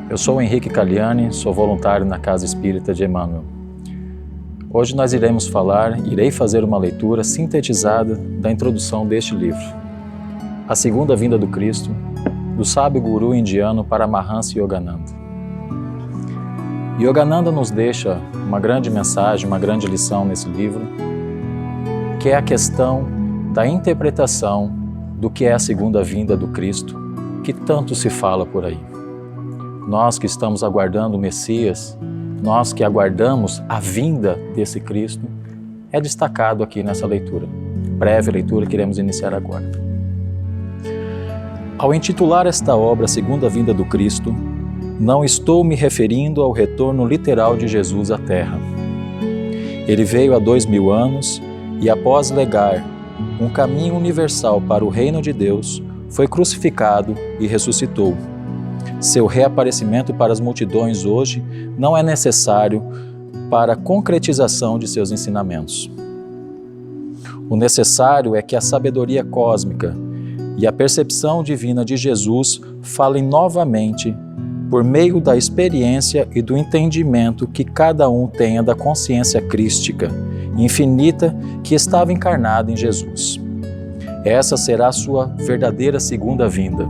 Eu sou o Henrique Caliani, sou voluntário na Casa Espírita de Emmanuel. Hoje nós irei fazer uma leitura sintetizada da introdução deste livro, A Segunda Vinda do Cristo, do sábio guru indiano Paramahansa Yogananda. Yogananda nos deixa uma grande mensagem, uma grande lição nesse livro, que é a questão da interpretação do que é a segunda vinda do Cristo, que tanto se fala por aí. Nós que estamos aguardando o Messias, nós que aguardamos a vinda desse Cristo, é destacado aqui nessa leitura, breve leitura que iremos iniciar agora. Ao intitular esta obra A Segunda Vinda do Cristo, não estou me referindo ao retorno literal de Jesus à Terra. Ele veio há 2000 anos e, após legar um caminho universal para o reino de Deus, foi crucificado e ressuscitou. Seu reaparecimento para as multidões hoje não é necessário para a concretização de seus ensinamentos. O necessário é que a sabedoria cósmica e a percepção divina de Jesus falem novamente por meio da experiência e do entendimento que cada um tenha da consciência crística, infinita, que estava encarnada em Jesus. Essa será a sua verdadeira segunda vinda.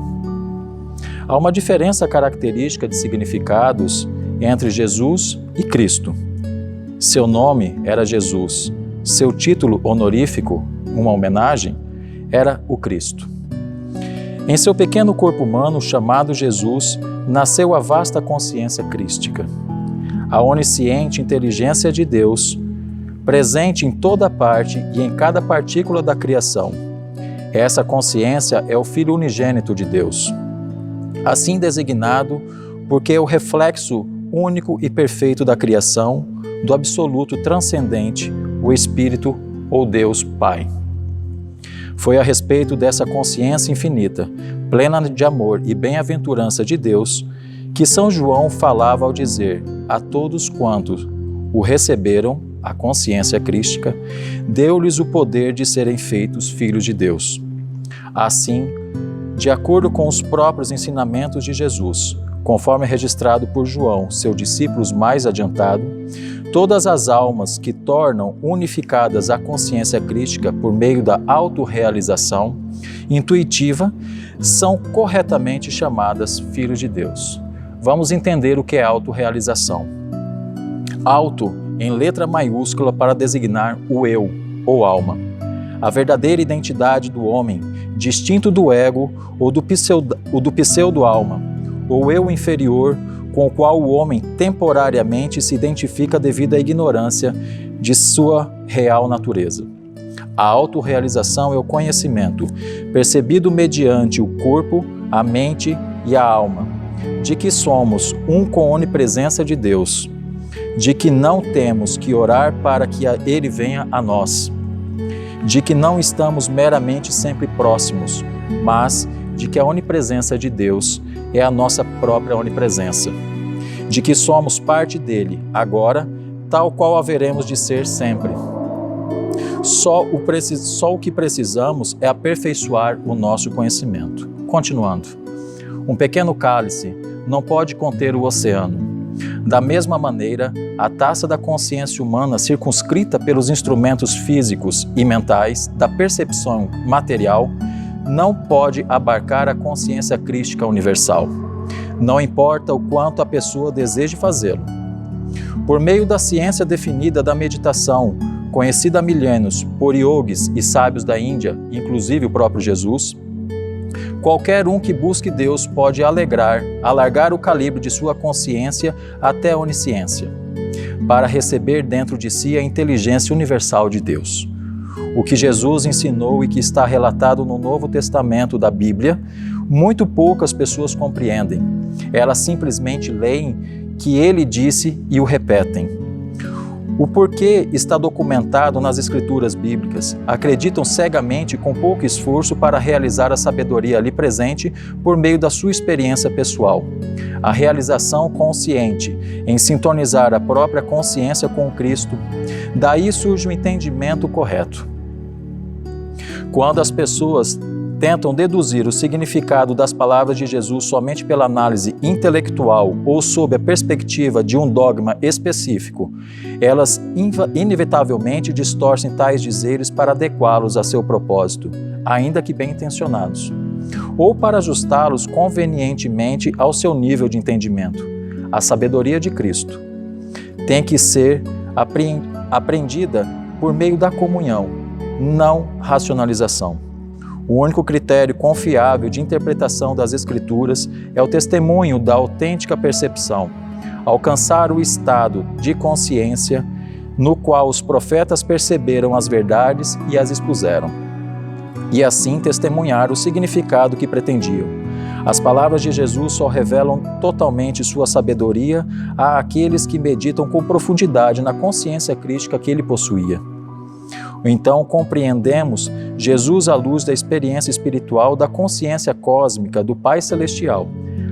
Há uma diferença característica de significados entre Jesus e Cristo. Seu nome era Jesus, seu título honorífico, uma homenagem, era o Cristo. Em seu pequeno corpo humano chamado Jesus, nasceu a vasta consciência crística, a onisciente inteligência de Deus, presente em toda parte e em cada partícula da criação. Essa consciência é o Filho unigênito de Deus, assim designado porque é o reflexo único e perfeito da criação, do absoluto transcendente, o Espírito ou Deus Pai. Foi a respeito dessa consciência infinita, plena de amor e bem-aventurança de Deus, que São João falava ao dizer: a todos quantos o receberam, a consciência crística, deu-lhes o poder de serem feitos filhos de Deus. Assim, de acordo com os próprios ensinamentos de Jesus, conforme registrado por João, seu discípulo mais adiantado, todas as almas que tornam unificadas a consciência crística por meio da autorrealização intuitiva são corretamente chamadas filhos de Deus. Vamos entender o que é autorrealização. Auto, em letra maiúscula para designar o eu, ou alma, a verdadeira identidade do homem, distinto do ego ou do pseudo-alma, ou eu inferior com o qual o homem temporariamente se identifica devido à ignorância de sua real natureza. A autorrealização é o conhecimento, percebido mediante o corpo, a mente e a alma, de que somos um com a onipresença de Deus, de que não temos que orar para que Ele venha a nós, de que não estamos meramente sempre próximos, mas de que a onipresença de Deus é a nossa própria onipresença, de que somos parte dele agora, tal qual haveremos de ser sempre. Só o que precisamos é aperfeiçoar o nosso conhecimento. Continuando, um pequeno cálice não pode conter o oceano. Da mesma maneira, a taça da consciência humana, circunscrita pelos instrumentos físicos e mentais da percepção material, não pode abarcar a consciência crística universal. Não importa o quanto a pessoa deseje fazê-lo. Por meio da ciência definida da meditação, conhecida há milênios por yogis e sábios da Índia, inclusive o próprio Jesus, qualquer um que busque Deus pode alargar o calibre de sua consciência até a onisciência, para receber dentro de si a inteligência universal de Deus. O que Jesus ensinou e que está relatado no Novo Testamento da Bíblia, muito poucas pessoas compreendem. Elas simplesmente leem que ele disse e o repetem. O porquê está documentado nas Escrituras bíblicas. Acreditam cegamente com pouco esforço para realizar a sabedoria ali presente por meio da sua experiência pessoal. A realização consciente, em sintonizar a própria consciência com Cristo, daí surge o entendimento correto. Quando as pessoas tentam deduzir o significado das palavras de Jesus somente pela análise intelectual ou sob a perspectiva de um dogma específico, elas inevitavelmente distorcem tais dizeres para adequá-los a seu propósito, ainda que bem intencionados, ou para ajustá-los convenientemente ao seu nível de entendimento. A sabedoria de Cristo tem que ser aprendida por meio da comunhão, não racionalização. O único critério confiável de interpretação das Escrituras é o testemunho da autêntica percepção, alcançar o estado de consciência no qual os profetas perceberam as verdades e as expuseram, e assim testemunhar o significado que pretendiam. As palavras de Jesus só revelam totalmente sua sabedoria àqueles que meditam com profundidade na consciência crística que ele possuía. Então compreendemos Jesus à luz da experiência espiritual da consciência cósmica do Pai Celestial,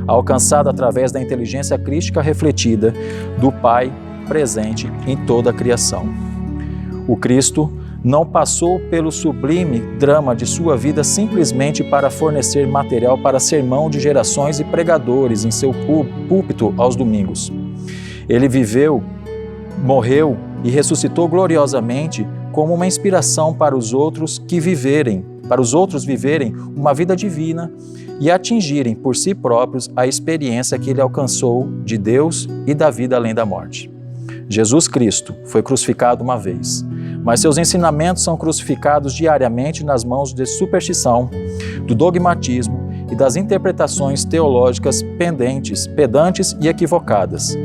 alcançada através da inteligência crística refletida do Pai presente em toda a criação. O Cristo não passou pelo sublime drama de sua vida simplesmente para fornecer material para sermão de gerações e pregadores em seu púlpito aos domingos. Ele viveu, morreu e ressuscitou gloriosamente como uma inspiração para os outros viverem uma vida divina e atingirem por si próprios a experiência que ele alcançou de Deus e da vida além da morte. Jesus Cristo foi crucificado uma vez, mas seus ensinamentos são crucificados diariamente nas mãos de superstição, do dogmatismo e das interpretações teológicas pedantes e equivocadas.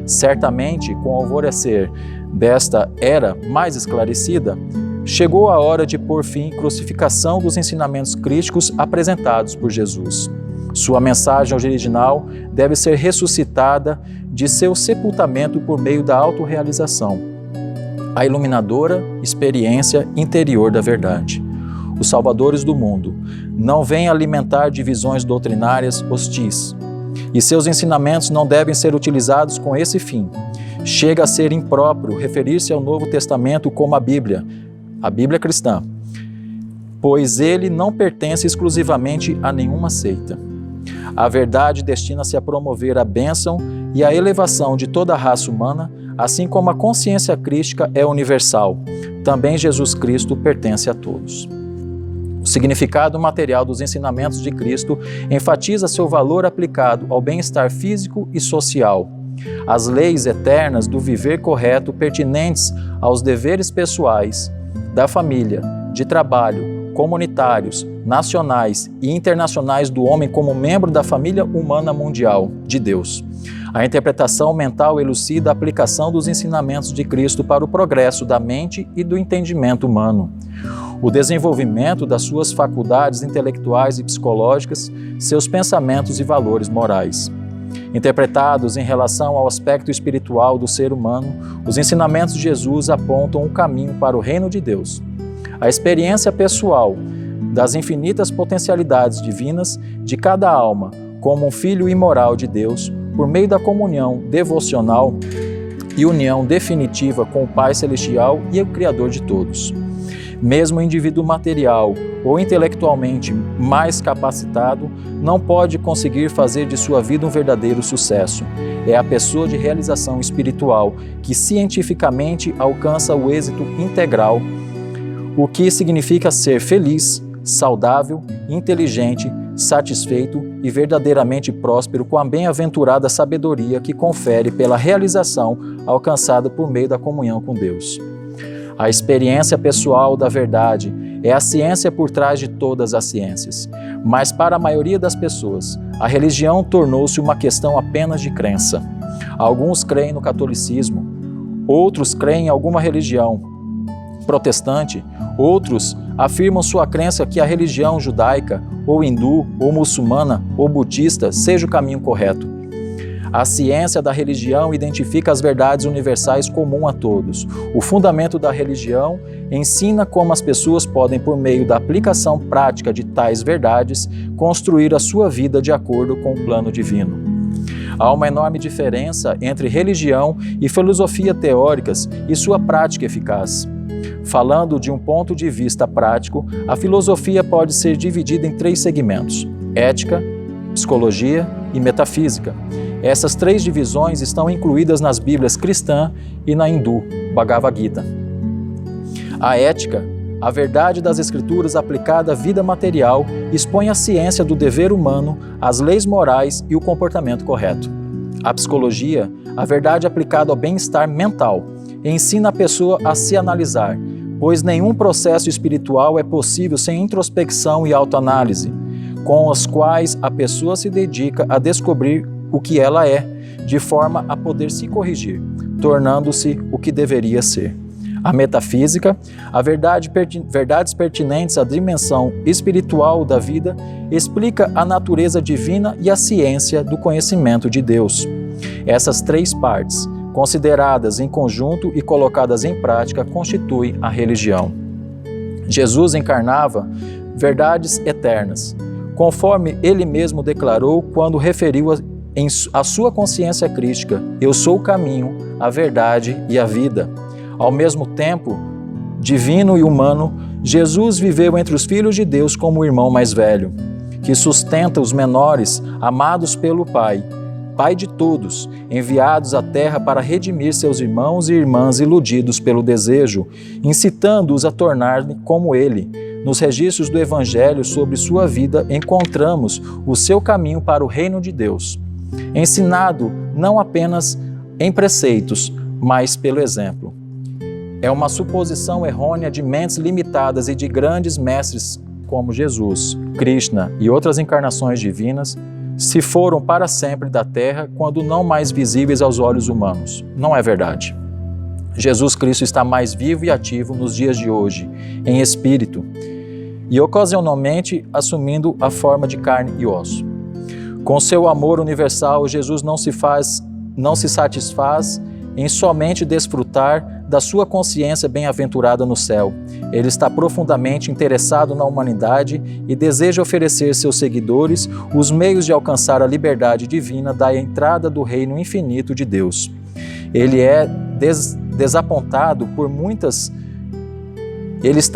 Certamente, com o alvorecer desta era mais esclarecida, chegou a hora de pôr fim à crucificação dos ensinamentos críticos apresentados por Jesus. Sua mensagem original deve ser ressuscitada de seu sepultamento por meio da autorrealização, a iluminadora experiência interior da verdade. Os salvadores do mundo não vêm alimentar divisões doutrinárias hostis, e seus ensinamentos não devem ser utilizados com esse fim. Chega a ser impróprio referir-se ao Novo Testamento como a Bíblia cristã, pois ele não pertence exclusivamente a nenhuma seita. A verdade destina-se a promover a bênção e a elevação de toda a raça humana, assim como a consciência crística é universal. Também Jesus Cristo pertence a todos. O significado material dos ensinamentos de Cristo enfatiza seu valor aplicado ao bem-estar físico e social. As leis eternas do viver correto pertinentes aos deveres pessoais, da família, de trabalho, comunitários, nacionais e internacionais do homem como membro da família humana mundial de Deus. A interpretação mental elucida a aplicação dos ensinamentos de Cristo para o progresso da mente e do entendimento humano, o desenvolvimento das suas faculdades intelectuais e psicológicas, seus pensamentos e valores morais. Interpretados em relação ao aspecto espiritual do ser humano, os ensinamentos de Jesus apontam o caminho para o reino de Deus. A experiência pessoal das infinitas potencialidades divinas de cada alma como um filho imoral de Deus, por meio da comunhão devocional e união definitiva com o Pai Celestial e o Criador de todos. Mesmo o indivíduo material ou intelectualmente mais capacitado não pode conseguir fazer de sua vida um verdadeiro sucesso. É a pessoa de realização espiritual que cientificamente alcança o êxito integral, o que significa ser feliz, saudável, inteligente, satisfeito e verdadeiramente próspero com a bem-aventurada sabedoria que confere pela realização alcançada por meio da comunhão com Deus. A experiência pessoal da verdade é a ciência por trás de todas as ciências. Mas para a maioria das pessoas, a religião tornou-se uma questão apenas de crença. Alguns creem no catolicismo, outros creem em alguma religião protestante, outros afirmam sua crença que a religião judaica, ou hindu, ou muçulmana, ou budista seja o caminho correto. A ciência da religião identifica as verdades universais comuns a todos. O fundamento da religião ensina como as pessoas podem, por meio da aplicação prática de tais verdades, construir a sua vida de acordo com o plano divino. Há uma enorme diferença entre religião e filosofia teóricas e sua prática eficaz. Falando de um ponto de vista prático, a filosofia pode ser dividida em 3 segmentos: ética, psicologia e metafísica. Essas 3 divisões estão incluídas nas Bíblias cristã e na hindu, Bhagavad Gita. A ética, a verdade das Escrituras aplicada à vida material, expõe a ciência do dever humano, as leis morais e o comportamento correto. A psicologia, a verdade aplicada ao bem-estar mental, ensina a pessoa a se analisar, pois nenhum processo espiritual é possível sem introspecção e autoanálise, com as quais a pessoa se dedica a descobrir o que ela é, de forma a poder se corrigir, tornando-se o que deveria ser. A metafísica, a verdades pertinentes à dimensão espiritual da vida, explica a natureza divina e a ciência do conhecimento de Deus. Essas 3 partes, consideradas em conjunto e colocadas em prática, constituem a religião. Jesus encarnava verdades eternas, conforme ele mesmo declarou quando referiu a sua consciência crística: eu sou o caminho, a verdade e a vida. Ao mesmo tempo, divino e humano, Jesus viveu entre os filhos de Deus como o irmão mais velho, que sustenta os menores, amados pelo Pai, Pai de todos, enviados à terra para redimir seus irmãos e irmãs iludidos pelo desejo, incitando-os a tornar-se como ele. Nos registros do Evangelho sobre sua vida, encontramos o seu caminho para o reino de Deus, ensinado não apenas em preceitos, mas pelo exemplo. É uma suposição errônea de mentes limitadas e de grandes mestres como Jesus, Krishna e outras encarnações divinas se foram para sempre da Terra quando não mais visíveis aos olhos humanos. Não é verdade. Jesus Cristo está mais vivo e ativo nos dias de hoje, em espírito, e ocasionalmente assumindo a forma de carne e osso. Com seu amor universal, Jesus não se satisfaz em somente desfrutar da sua consciência bem-aventurada no céu. Ele está profundamente interessado na humanidade e deseja oferecer seus seguidores os meios de alcançar a liberdade divina da entrada do reino infinito de Deus. Ele está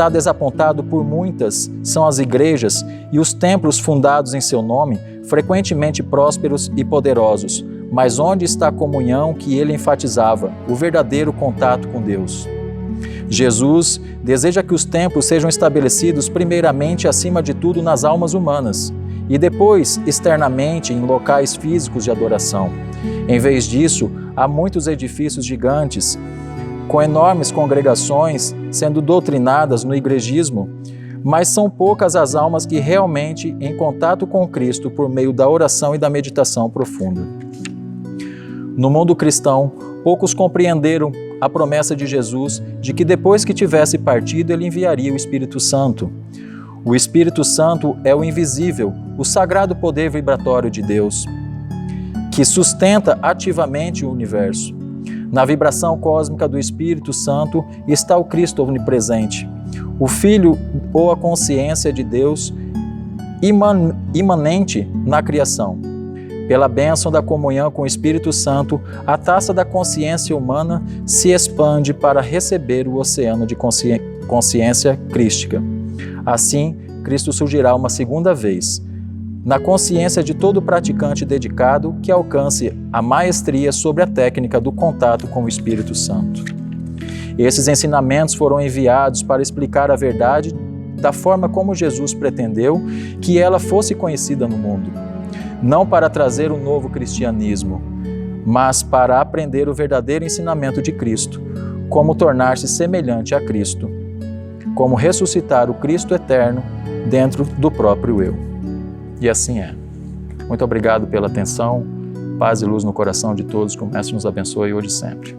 desapontado por muitas, são as igrejas e os templos fundados em seu nome, frequentemente prósperos e poderosos, mas onde está a comunhão que ele enfatizava, o verdadeiro contato com Deus? Jesus deseja que os templos sejam estabelecidos primeiramente, acima de tudo, nas almas humanas e depois externamente em locais físicos de adoração. Em vez disso, há muitos edifícios gigantes, com enormes congregações sendo doutrinadas no igrejismo, mas são poucas as almas que realmente em contato com Cristo por meio da oração e da meditação profunda. No mundo cristão, poucos compreenderam a promessa de Jesus de que depois que tivesse partido, ele enviaria o Espírito Santo. O Espírito Santo é o invisível, o sagrado poder vibratório de Deus, que sustenta ativamente o universo. Na vibração cósmica do Espírito Santo está o Cristo onipresente, o Filho ou a consciência de Deus imanente na criação. Pela bênção da comunhão com o Espírito Santo, a taça da consciência humana se expande para receber o oceano de consciência crística. Assim, Cristo surgirá uma segunda vez, na consciência de todo praticante dedicado que alcance a maestria sobre a técnica do contato com o Espírito Santo. Esses ensinamentos foram enviados para explicar a verdade da forma como Jesus pretendeu que ela fosse conhecida no mundo. Não para trazer um novo cristianismo, mas para aprender o verdadeiro ensinamento de Cristo, como tornar-se semelhante a Cristo, como ressuscitar o Cristo eterno dentro do próprio eu. E assim é. Muito obrigado pela atenção, paz e luz no coração de todos, que o Mestre nos abençoe hoje e sempre.